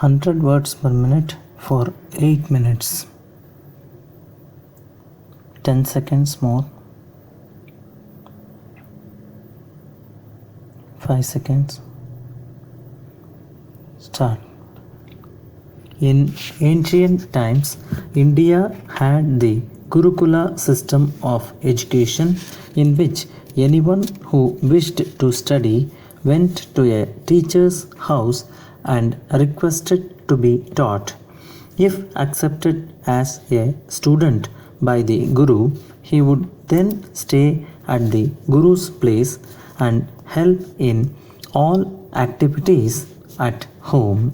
100 words per minute for 8 minutes. 10 seconds more. 5 seconds. Start. In ancient times, India had the Gurukula system of education in which anyone who wished to study went to a teacher's house and requested to be taught. If accepted as a student by the Guru, he would then stay at the Guru's place and help in all activities at home.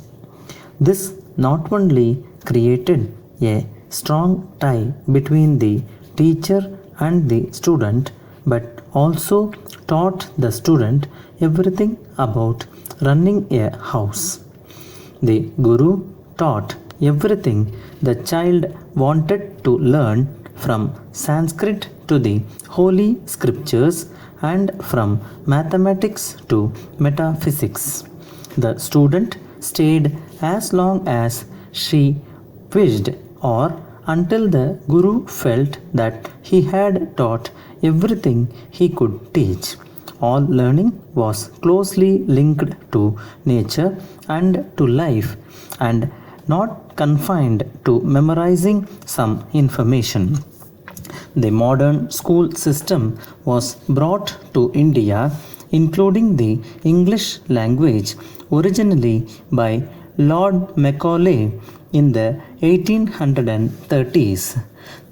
This not only created a strong tie between the teacher and the student, but also taught the student everything about running a house. The Guru taught everything the child wanted to learn, from Sanskrit to the Holy Scriptures and from mathematics to metaphysics. The student stayed as long as she wished or until the Guru felt that he had taught everything he could teach. All learning was closely linked to nature and to life and not confined to memorizing some information. The modern school system was brought to India, including the English language, originally by Lord Macaulay in the 1830s.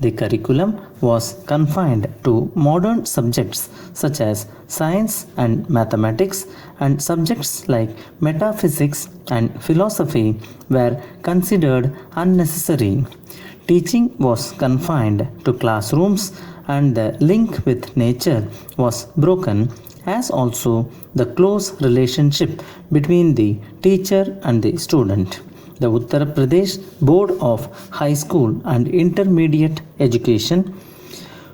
The curriculum was confined to modern subjects such as science and mathematics, and subjects like metaphysics and philosophy were considered unnecessary. Teaching was confined to classrooms, and the link with nature was broken, as also the close relationship between the teacher and the student. The Uttar Pradesh Board of High School and Intermediate Education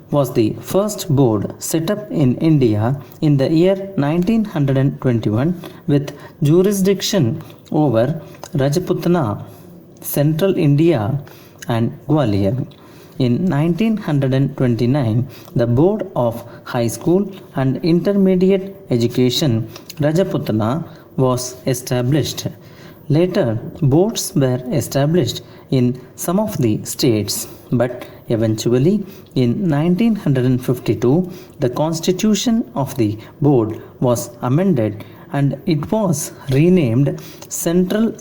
was the first board set up in India in the year 1921 with jurisdiction over Rajputana, Central India and Gwalior. In 1929, the Board of High School and Intermediate Education, Rajputana, was established. Later, boards were established in some of the states, but eventually in 1952, the constitution of the board was amended and it was renamed Central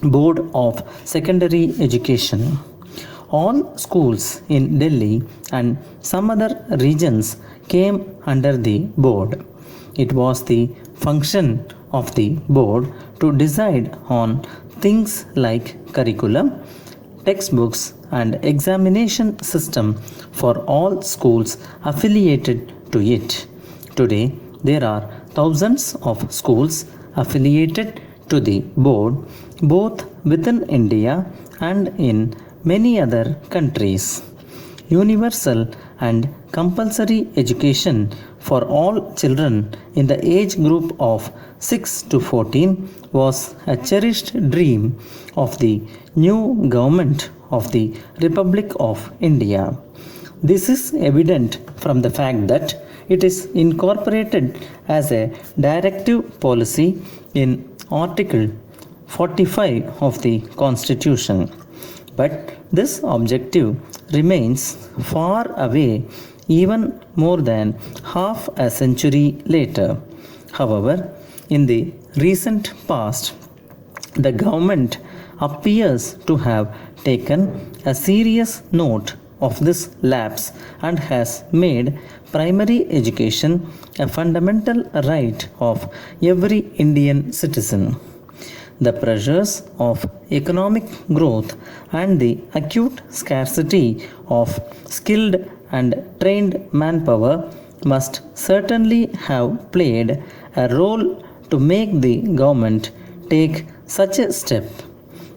Board of Secondary Education. All schools in Delhi and some other regions came under the board. It was the function of the board to decide on things like curriculum, textbooks, and examination system for all schools affiliated to it. Today, there are thousands of schools affiliated to the board, both within India and in many other countries. Universal and compulsory education for all children in the age group of 6 to 14 was a cherished dream of the new government of the Republic of India. This is evident from the fact that it is incorporated as a directive policy in Article 45 of the Constitution. But this objective remains far away even more than half a century later. However, in the recent past, the government appears to have taken a serious note of this lapse and has made primary education a fundamental right of every Indian citizen. The pressures of economic growth and the acute scarcity of skilled and trained manpower must certainly have played a role to make the government take such a step.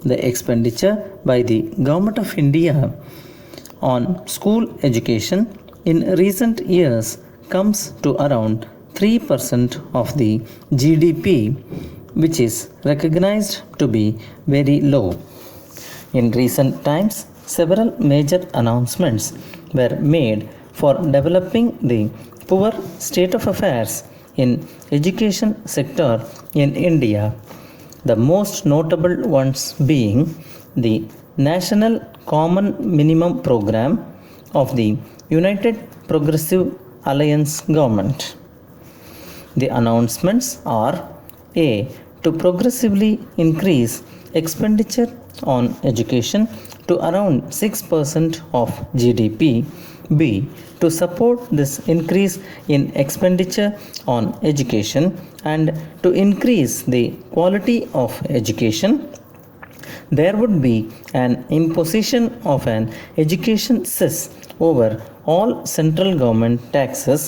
The expenditure by the Government of India on school education in recent years comes to around 3% of the GDP, which is recognized to be very low. In recent times, several major announcements were made for developing the poor state of affairs in education sector in India. The most notable ones being the National Common Minimum Program of the United Progressive Alliance government. The announcements are: A. To progressively increase expenditure on education to around 6% of GDP. B. To support this increase in expenditure on education and to increase the quality of education, there would be an imposition of an education cess over all central government taxes.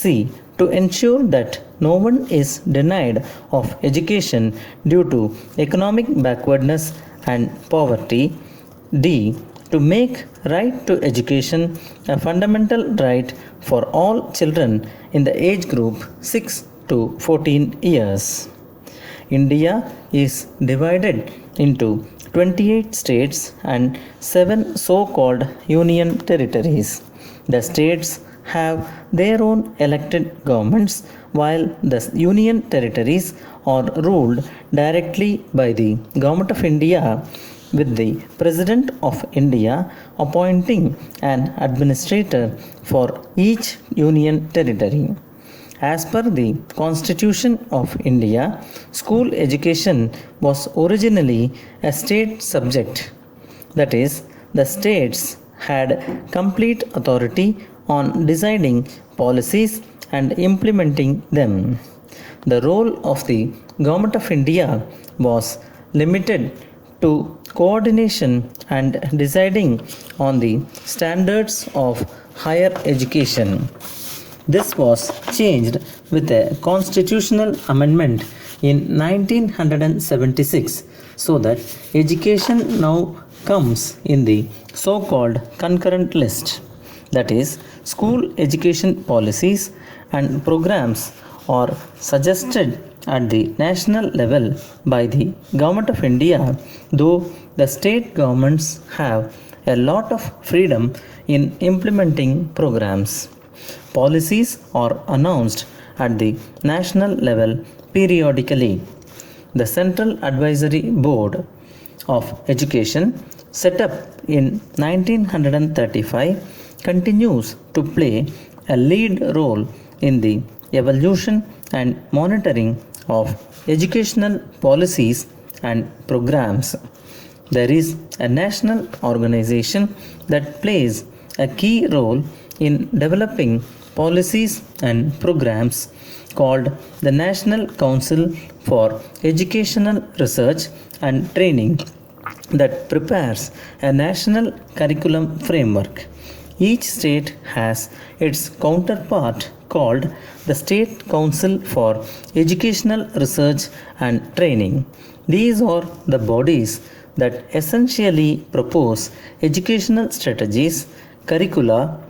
C. To ensure that no one is denied of education due to economic backwardness and poverty. D. To make right to education a fundamental right for all children in the age group 6 to 14 years. India is divided into 28 states and 7 so-called union territories. The states have their own elected governments, while the union territories are ruled directly by the Government of India, with the President of India appointing an administrator for each union territory. As per the Constitution of India, school education was originally a state subject. That is, the states had complete authority on deciding policies and implementing them. The role of the Government of India was limited to coordination and deciding on the standards of higher education. This was changed with a constitutional amendment in 1976 so that education now comes in the so-called concurrent list. That is, school education policies and programs are suggested at the national level by the Government of India, though the state governments have a lot of freedom in implementing programs. Policies are announced at the national level periodically. The Central Advisory Board of Education, set up in 1935, continues to play a lead role in the evolution and monitoring of educational policies and programs. There is a national organization that plays a key role in developing policies and programs called the National Council for Educational Research and Training that prepares a national curriculum framework. Each state has its counterpart called the State Council for Educational Research and Training. These are the bodies that essentially propose educational strategies, curricula,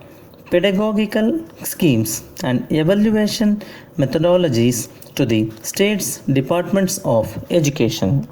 pedagogical schemes, and evaluation methodologies to the state's departments of education.